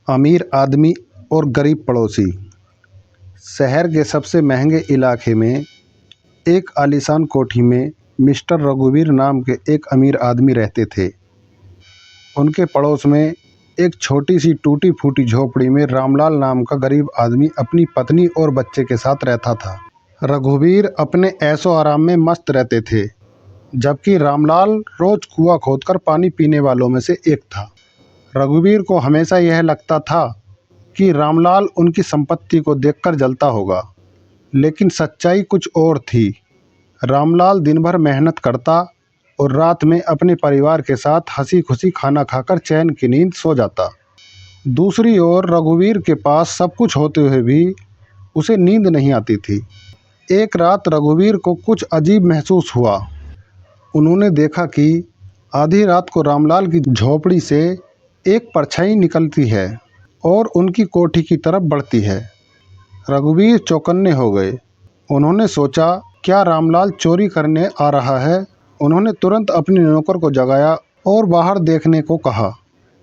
अमीर आदमी और गरीब पड़ोसी। शहर के सबसे महंगे इलाके में एक आलीशान कोठी में मिस्टर रघुवीर नाम के एक अमीर आदमी रहते थे। उनके पड़ोस में एक छोटी सी टूटी फूटी झोपड़ी में रामलाल नाम का गरीब आदमी अपनी पत्नी और बच्चे के साथ रहता था। रघुवीर अपने ऐशो आराम में मस्त रहते थे, जबकि रामलाल रोज कुआं खोदकर पानी पीने वालों में से एक था। रघुवीर को हमेशा यह लगता था कि रामलाल उनकी संपत्ति को देखकर जलता होगा, लेकिन सच्चाई कुछ और थी। रामलाल दिन भर मेहनत करता और रात में अपने परिवार के साथ हंसी खुशी खाना खाकर चैन की नींद सो जाता। दूसरी ओर रघुवीर के पास सब कुछ होते हुए भी उसे नींद नहीं आती थी। एक रात रघुवीर को कुछ अजीब महसूस हुआ। उन्होंने देखा कि आधी रात को रामलाल की झोपड़ी से एक परछाई निकलती है और उनकी कोठी की तरफ बढ़ती है। रघुवीर चौकन्ने हो गए। उन्होंने सोचा, क्या रामलाल चोरी करने आ रहा है? उन्होंने तुरंत अपने नौकर को जगाया और बाहर देखने को कहा,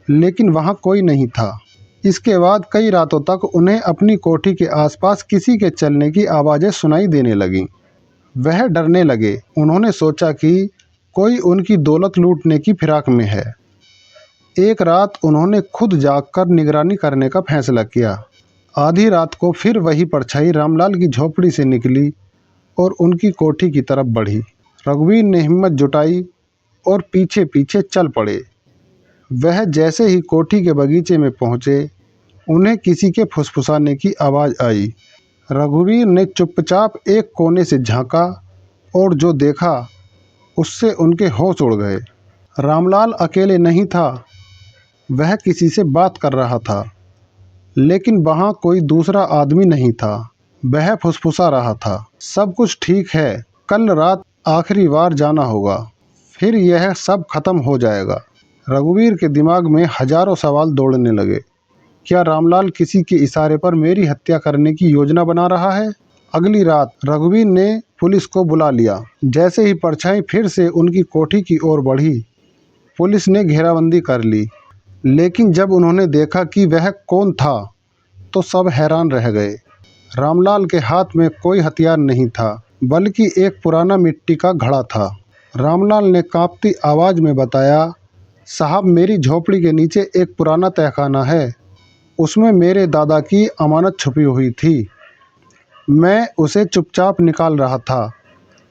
लेकिन वहां कोई नहीं था। इसके बाद कई रातों तक उन्हें अपनी कोठी के आसपास किसी के चलने की आवाज़ें सुनाई देने लगीं। वह डरने लगे। उन्होंने सोचा कि कोई उनकी दौलत लूटने की फिराक में है। एक रात उन्होंने खुद जागकर निगरानी करने का फैसला किया। आधी रात को फिर वही परछाई रामलाल की झोपड़ी से निकली और उनकी कोठी की तरफ बढ़ी। रघुवीर ने हिम्मत जुटाई और पीछे पीछे चल पड़े। वह जैसे ही कोठी के बगीचे में पहुंचे, उन्हें किसी के फुसफुसाने की आवाज़ आई। रघुवीर ने चुपचाप एक कोने से झांका और जो देखा उससे उनके होश उड़ गए। रामलाल अकेले नहीं था। वह किसी से बात कर रहा था, लेकिन वहाँ कोई दूसरा आदमी नहीं था। वह फुसफुसा रहा था, सब कुछ ठीक है, कल रात आखिरी बार जाना होगा, फिर यह सब खत्म हो जाएगा। रघुवीर के दिमाग में हजारों सवाल दौड़ने लगे। क्या रामलाल किसी के इशारे पर मेरी हत्या करने की योजना बना रहा है? अगली रात रघुवीर ने पुलिस को बुला लिया। जैसे ही परछाई फिर से उनकी कोठी की ओर बढ़ी, पुलिस ने घेराबंदी कर ली। लेकिन जब उन्होंने देखा कि वह कौन था, तो सब हैरान रह गए। रामलाल के हाथ में कोई हथियार नहीं था, बल्कि एक पुराना मिट्टी का घड़ा था। रामलाल ने कांपती आवाज़ में बताया, साहब, मेरी झोपड़ी के नीचे एक पुराना तहखाना है। उसमें मेरे दादा की अमानत छुपी हुई थी। मैं उसे चुपचाप निकाल रहा था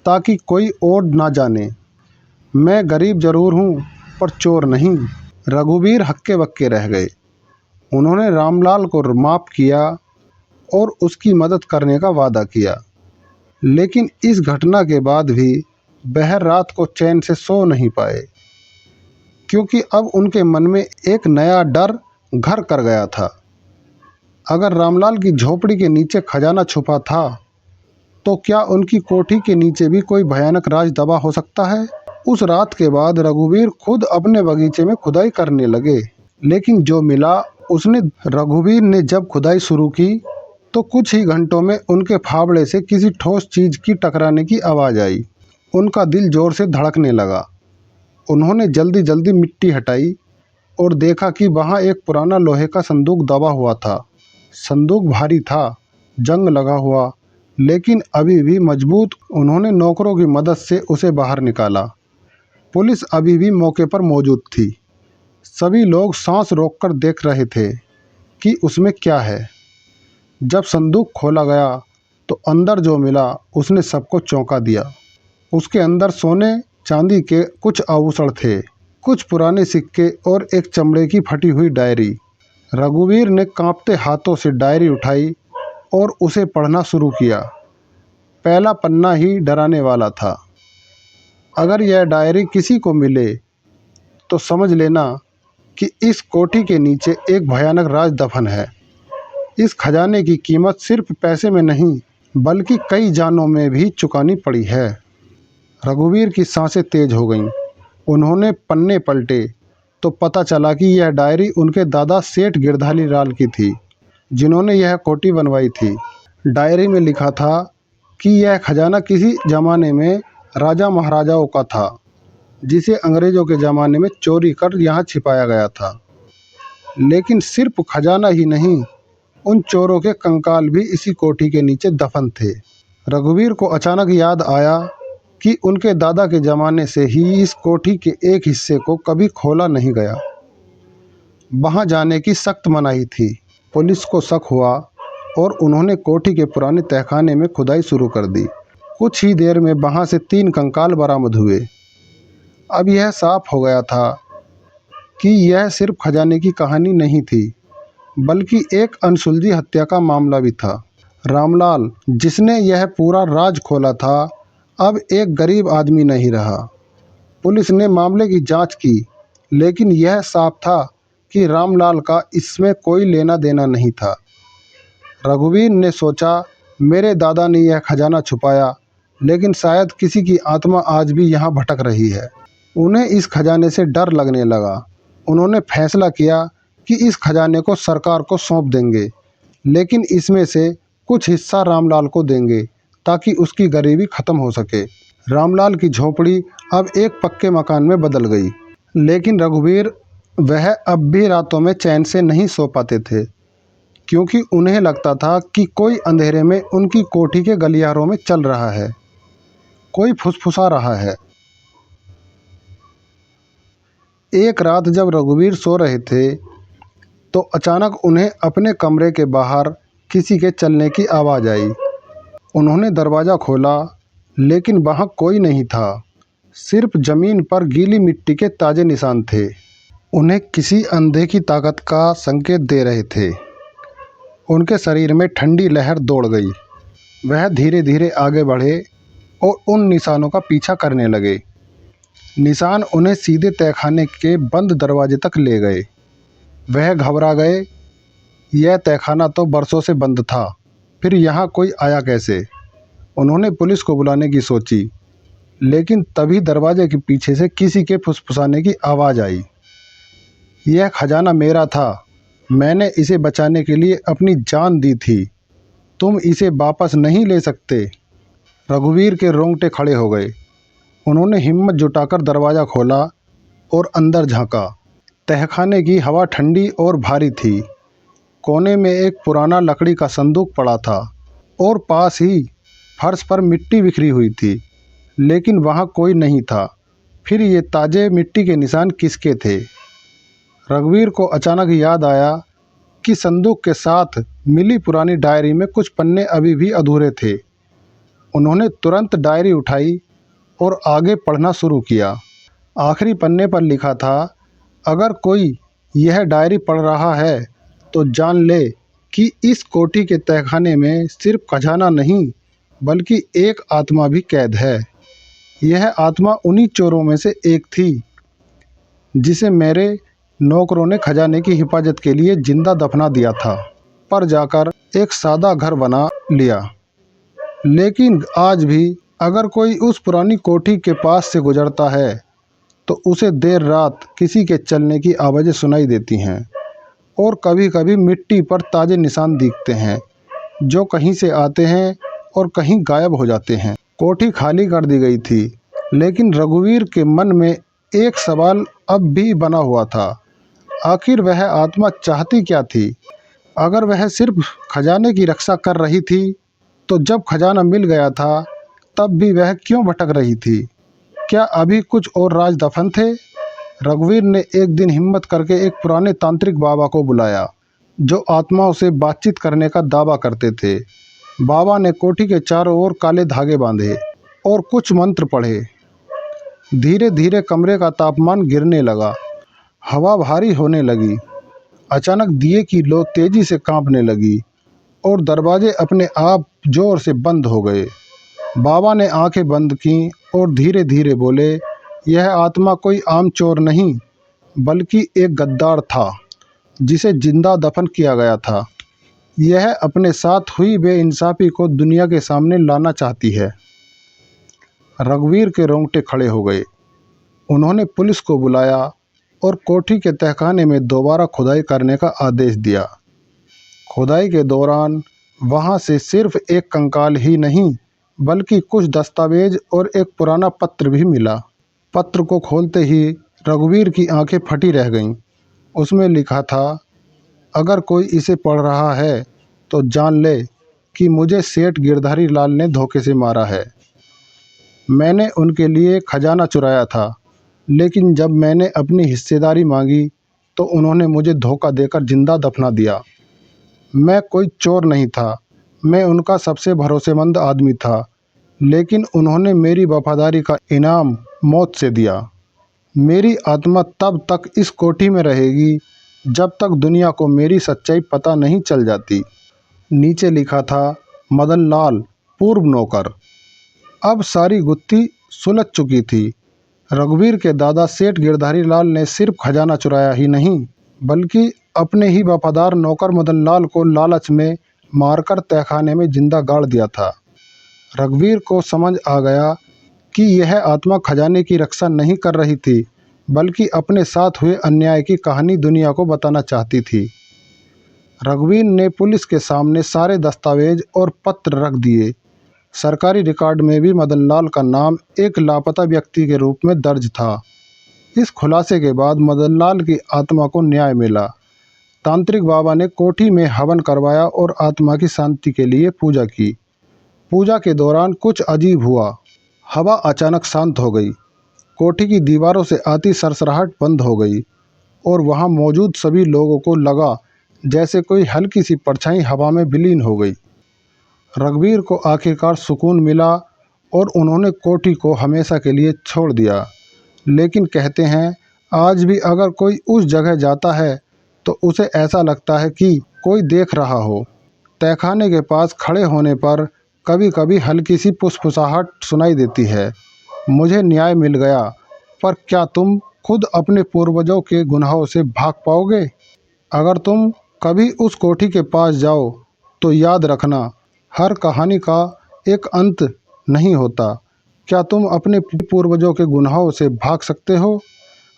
ताकि कोई और ना जाने। मैं गरीब जरूर हूँ, पर चोर नहीं। रघुवीर हक्के बक्के रह गए। उन्होंने रामलाल को माफ़ किया और उसकी मदद करने का वादा किया, लेकिन इस घटना के बाद भी वह रात को चैन से सो नहीं पाए, क्योंकि अब उनके मन में एक नया डर घर कर गया था। अगर रामलाल की झोपड़ी के नीचे खजाना छुपा था, तो क्या उनकी कोठी के नीचे भी कोई भयानक राज दबा हो सकता है? उस रात के बाद रघुवीर खुद अपने बगीचे में खुदाई करने लगे, लेकिन जो मिला उसने रघुवीर ने जब खुदाई शुरू की, तो कुछ ही घंटों में उनके फावड़े से किसी ठोस चीज की टकराने की आवाज़ आई। उनका दिल जोर से धड़कने लगा। उन्होंने जल्दी जल्दी मिट्टी हटाई और देखा कि वहाँ एक पुराना लोहे का संदूक दबा हुआ था। संदूक भारी था, जंग लगा हुआ, लेकिन अभी भी मजबूत। उन्होंने नौकरों की मदद से उसे बाहर निकाला। पुलिस अभी भी मौके पर मौजूद थी। सभी लोग सांस रोककर देख रहे थे कि उसमें क्या है। जब संदूक खोला गया, तो अंदर जो मिला उसने सबको चौंका दिया। उसके अंदर सोने चांदी के कुछ आभूषण थे, कुछ पुराने सिक्के और एक चमड़े की फटी हुई डायरी। रघुवीर ने कांपते हाथों से डायरी उठाई और उसे पढ़ना शुरू किया। पहला पन्ना ही डराने वाला था। अगर यह डायरी किसी को मिले, तो समझ लेना कि इस कोठी के नीचे एक भयानक राज दफन है। इस खजाने की कीमत सिर्फ पैसे में नहीं, बल्कि कई जानों में भी चुकानी पड़ी है। रघुवीर की सांसें तेज हो गईं। उन्होंने पन्ने पलटे तो पता चला कि यह डायरी उनके दादा सेठ गिरधारी लाल की थी, जिन्होंने यह कोठी बनवाई थी। डायरी में लिखा था कि यह खजाना किसी ज़माने में राजा महाराजाओं का था, जिसे अंग्रेज़ों के ज़माने में चोरी कर यहाँ छिपाया गया था। लेकिन सिर्फ खजाना ही नहीं, उन चोरों के कंकाल भी इसी कोठी के नीचे दफन थे। रघुवीर को अचानक याद आया कि उनके दादा के ज़माने से ही इस कोठी के एक हिस्से को कभी खोला नहीं गया। वहां जाने की सख्त मनाही थी। पुलिस को शक हुआ और उन्होंने कोठी के पुराने तहखाने में खुदाई शुरू कर दी। कुछ ही देर में वहां से 3 कंकाल बरामद हुए। अब यह साफ हो गया था कि यह सिर्फ खजाने की कहानी नहीं थी, बल्कि एक अनसुलझी हत्या का मामला भी था। रामलाल, जिसने यह पूरा राज खोला था, अब एक गरीब आदमी नहीं रहा। पुलिस ने मामले की जांच की, लेकिन यह साफ था कि रामलाल का इसमें कोई लेना देना नहीं था। रघुवीर ने सोचा, मेरे दादा ने यह खजाना छुपाया, लेकिन शायद किसी की आत्मा आज भी यहाँ भटक रही है। उन्हें इस खजाने से डर लगने लगा। उन्होंने फैसला किया कि इस खजाने को सरकार को सौंप देंगे, लेकिन इसमें से कुछ हिस्सा रामलाल को देंगे ताकि उसकी गरीबी खत्म हो सके। रामलाल की झोपड़ी अब एक पक्के मकान में बदल गई, लेकिन रघुवीर वह अब भी रातों में चैन से नहीं सो पाते थे, क्योंकि उन्हें लगता था कि कोई अंधेरे में उनकी कोठी के गलियारों में चल रहा है, कोई फुसफुसा रहा है। एक रात जब रघुवीर सो रहे थे, तो अचानक उन्हें अपने कमरे के बाहर किसी के चलने की आवाज़ आई। उन्होंने दरवाज़ा खोला, लेकिन वहाँ कोई नहीं था। सिर्फ ज़मीन पर गीली मिट्टी के ताज़े निशान थे। उन्हें किसी अंधे की ताकत का संकेत दे रहे थे। उनके शरीर में ठंडी लहर दौड़ गई। वह धीरे धीरे आगे बढ़े और उन निशानों का पीछा करने लगे। निशान उन्हें सीधे तहखाने के बंद दरवाजे तक ले गए। वह घबरा गए। यह तहखाना तो बरसों से बंद था, फिर यहाँ कोई आया कैसे? उन्होंने पुलिस को बुलाने की सोची, लेकिन तभी दरवाजे के पीछे से किसी के फुसफुसाने की आवाज़ आई। यह खजाना मेरा था, मैंने इसे बचाने के लिए अपनी जान दी थी, तुम इसे वापस नहीं ले सकते। रघुवीर के रोंगटे खड़े हो गए। उन्होंने हिम्मत जुटाकर दरवाज़ा खोला और अंदर झांका। तहखाने की हवा ठंडी और भारी थी। कोने में एक पुराना लकड़ी का संदूक पड़ा था और पास ही फर्श पर मिट्टी बिखरी हुई थी, लेकिन वहाँ कोई नहीं था। फिर ये ताज़े मिट्टी के निशान किसके थे? रघुवीर को अचानक याद आया कि संदूक के साथ मिली पुरानी डायरी में कुछ पन्ने अभी भी अधूरे थे। उन्होंने तुरंत डायरी उठाई और आगे पढ़ना शुरू किया। आखिरी पन्ने पर लिखा था, अगर कोई यह डायरी पढ़ रहा है तो जान ले कि इस कोठी के तहखाने में सिर्फ खजाना नहीं, बल्कि एक आत्मा भी कैद है। यह आत्मा उन्हीं चोरों में से एक थी जिसे मेरे नौकरों ने खजाने की हिफाजत के लिए जिंदा दफना दिया था, पर जाकर एक सादा घर बना लिया। लेकिन आज भी अगर कोई उस पुरानी कोठी के पास से गुजरता है तो उसे देर रात किसी के चलने की आवाज़ें सुनाई देती हैं और कभी कभी मिट्टी पर ताज़े निशान दिखते हैं जो कहीं से आते हैं और कहीं गायब हो जाते हैं। कोठी खाली कर दी गई थी, लेकिन रघुवीर के मन में एक सवाल अब भी बना हुआ था। आखिर वह आत्मा चाहती क्या थी? अगर वह सिर्फ खजाने की रक्षा कर रही थी, तो जब खजाना मिल गया था तब भी वह क्यों भटक रही थी? क्या अभी कुछ और राज दफन थे? रघुवीर ने एक दिन हिम्मत करके एक पुराने तांत्रिक बाबा को बुलाया, जो आत्माओं से बातचीत करने का दावा करते थे। बाबा ने कोठी के चारों ओर काले धागे बांधे और कुछ मंत्र पढ़े। धीरे धीरे कमरे का तापमान गिरने लगा, हवा भारी होने लगी। अचानक दिए की लौ तेजी से कांपने लगी और दरवाजे अपने आप जोर से बंद हो गए। बाबा ने आंखें बंद कीं और धीरे धीरे बोले, यह आत्मा कोई आम चोर नहीं, बल्कि एक गद्दार था जिसे जिंदा दफन किया गया था। यह अपने साथ हुई बेइंसाफी को दुनिया के सामने लाना चाहती है। रघुवीर के रोंगटे खड़े हो गए। उन्होंने पुलिस को बुलाया और कोठी के तहखाने में दोबारा खुदाई करने का आदेश दिया। खुदाई के दौरान वहां से सिर्फ एक कंकाल ही नहीं, बल्कि कुछ दस्तावेज और एक पुराना पत्र भी मिला। पत्र को खोलते ही रघुवीर की आंखें फटी रह गईं। उसमें लिखा था, अगर कोई इसे पढ़ रहा है तो जान ले कि मुझे सेठ गिरधारी लाल ने धोखे से मारा है। मैंने उनके लिए खजाना चुराया था, लेकिन जब मैंने अपनी हिस्सेदारी मांगी तो उन्होंने मुझे धोखा देकर जिंदा दफना दिया। मैं कोई चोर नहीं था, मैं उनका सबसे भरोसेमंद आदमी था, लेकिन उन्होंने मेरी वफादारी का इनाम मौत से दिया। मेरी आत्मा तब तक इस कोठी में रहेगी जब तक दुनिया को मेरी सच्चाई पता नहीं चल जाती। नीचे लिखा था, मदन लाल, पूर्व नौकर। अब सारी गुत्थी सुलझ चुकी थी। रघुवीर के दादा सेठ गिरधारी लाल ने सिर्फ खजाना चुराया ही नहीं, बल्कि अपने ही वफादार नौकर मदन लाल को लालच में मारकर तहखाने में जिंदा गाड़ दिया था। रघुवीर को समझ आ गया कि यह आत्मा खजाने की रक्षा नहीं कर रही थी, बल्कि अपने साथ हुए अन्याय की कहानी दुनिया को बताना चाहती थी। रघुवीर ने पुलिस के सामने सारे दस्तावेज और पत्र रख दिए। सरकारी रिकॉर्ड में भी मदन लाल का नाम एक लापता व्यक्ति के रूप में दर्ज था। इस खुलासे के बाद मदन लाल की आत्मा को न्याय मिला। तांत्रिक बाबा ने कोठी में हवन करवाया और आत्मा की शांति के लिए पूजा की। पूजा के दौरान कुछ अजीब हुआ। हवा अचानक शांत हो गई, कोठी की दीवारों से आती सरसराहट बंद हो गई और वहां मौजूद सभी लोगों को लगा जैसे कोई हल्की सी परछाई हवा में विलीन हो गई। रघुवीर को आखिरकार सुकून मिला और उन्होंने कोठी को हमेशा के लिए छोड़ दिया। लेकिन कहते हैं, आज भी अगर कोई उस जगह जाता है तो उसे ऐसा लगता है कि कोई देख रहा हो। तहखाने के पास खड़े होने पर कभी कभी हल्की सी फुसफुसाहट सुनाई देती है, मुझे न्याय मिल गया। पर क्या तुम खुद अपने पूर्वजों के गुनाहों से भाग पाओगे? अगर तुम कभी उस कोठी के पास जाओ तो याद रखना, हर कहानी का एक अंत नहीं होता। क्या तुम अपने पूर्वजों के गुनाहों से भाग सकते हो?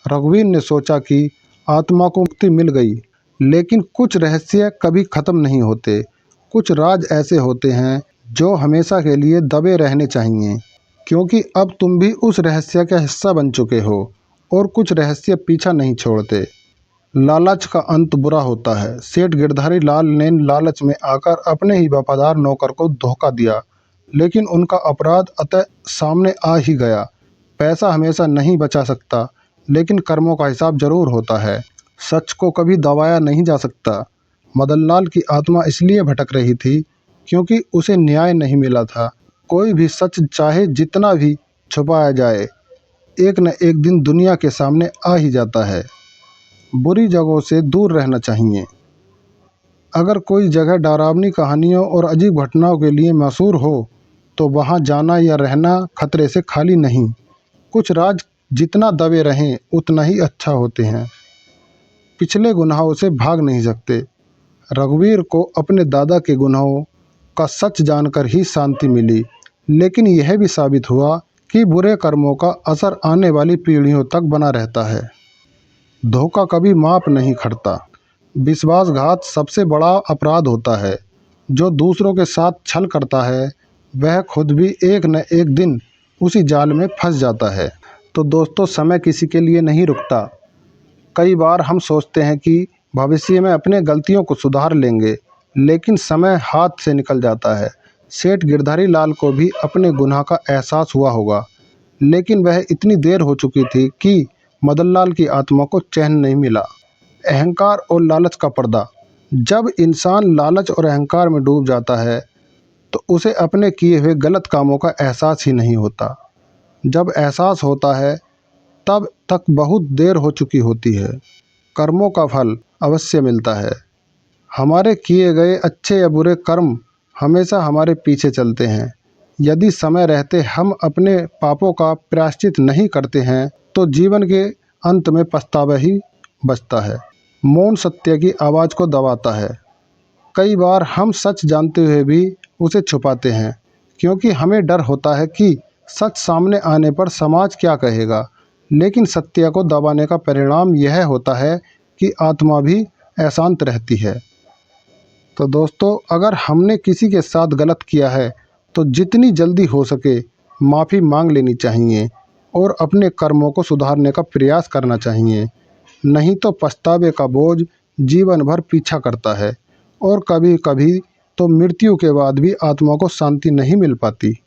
रघुवीर ने सोचा कि आत्मा को मुक्ति मिल गई, लेकिन कुछ रहस्य कभी खत्म नहीं होते। कुछ राज ऐसे होते हैं जो हमेशा के लिए दबे रहने चाहिए, क्योंकि अब तुम भी उस रहस्य का हिस्सा बन चुके हो और कुछ रहस्य पीछा नहीं छोड़ते। लालच का अंत बुरा होता है। सेठ गिरधारी लाल ने लालच में आकर अपने ही वफादार नौकर को धोखा दिया, लेकिन उनका अपराध अतः सामने आ ही गया। पैसा हमेशा नहीं बचा सकता, लेकिन कर्मों का हिसाब जरूर होता है। सच को कभी दबाया नहीं जा सकता। मदन लाल की आत्मा इसलिए भटक रही थी क्योंकि उसे न्याय नहीं मिला था। कोई भी सच चाहे जितना भी छुपाया जाए, एक न एक दिन दुनिया के सामने आ ही जाता है। बुरी जगहों से दूर रहना चाहिए। अगर कोई जगह डरावनी कहानियों और अजीब घटनाओं के लिए मशहूर हो तो वहां जाना या रहना खतरे से खाली नहीं। कुछ राज जितना दबे रहें उतना ही अच्छा होते हैं। पिछले गुनाहों से भाग नहीं सकते। रघुवीर को अपने दादा के गुनाहों का सच जानकर ही शांति मिली, लेकिन यह भी साबित हुआ कि बुरे कर्मों का असर आने वाली पीढ़ियों तक बना रहता है। धोखा कभी माप नहीं खटता। विश्वासघात सबसे बड़ा अपराध होता है। जो दूसरों के साथ छल करता है वह खुद भी एक न एक दिन उसी जाल में फंस जाता है। तो दोस्तों, समय किसी के लिए नहीं रुकता। कई बार हम सोचते हैं कि भविष्य में अपने गलतियों को सुधार लेंगे, लेकिन समय हाथ से निकल जाता है। सेठ गिरधारी लाल को भी अपने गुनाह का एहसास हुआ होगा, लेकिन वह इतनी देर हो चुकी थी कि मदन लाल की आत्मा को चैन नहीं मिला। अहंकार और लालच का पर्दा। जब इंसान लालच और अहंकार में डूब जाता है तो उसे अपने किए हुए गलत कामों का एहसास ही नहीं होता। जब एहसास होता है तब तक बहुत देर हो चुकी होती है। कर्मों का फल अवश्य मिलता है। हमारे किए गए अच्छे या बुरे कर्म हमेशा हमारे पीछे चलते हैं। यदि समय रहते हम अपने पापों का प्रायश्चित नहीं करते हैं तो जीवन के अंत में पछतावा ही बचता है। मौन सत्य की आवाज़ को दबाता है। कई बार हम सच जानते हुए भी उसे छुपाते हैं, क्योंकि हमें डर होता है कि सच सामने आने पर समाज क्या कहेगा। लेकिन सत्य को दबाने का परिणाम यह होता है कि आत्मा भी अशांत रहती है। तो दोस्तों, अगर हमने किसी के साथ गलत किया है तो जितनी जल्दी हो सके माफ़ी मांग लेनी चाहिए और अपने कर्मों को सुधारने का प्रयास करना चाहिए। नहीं तो पछतावे का बोझ जीवन भर पीछा करता है और कभी कभी तो मृत्यु के बाद भी आत्मा को शांति नहीं मिल पाती।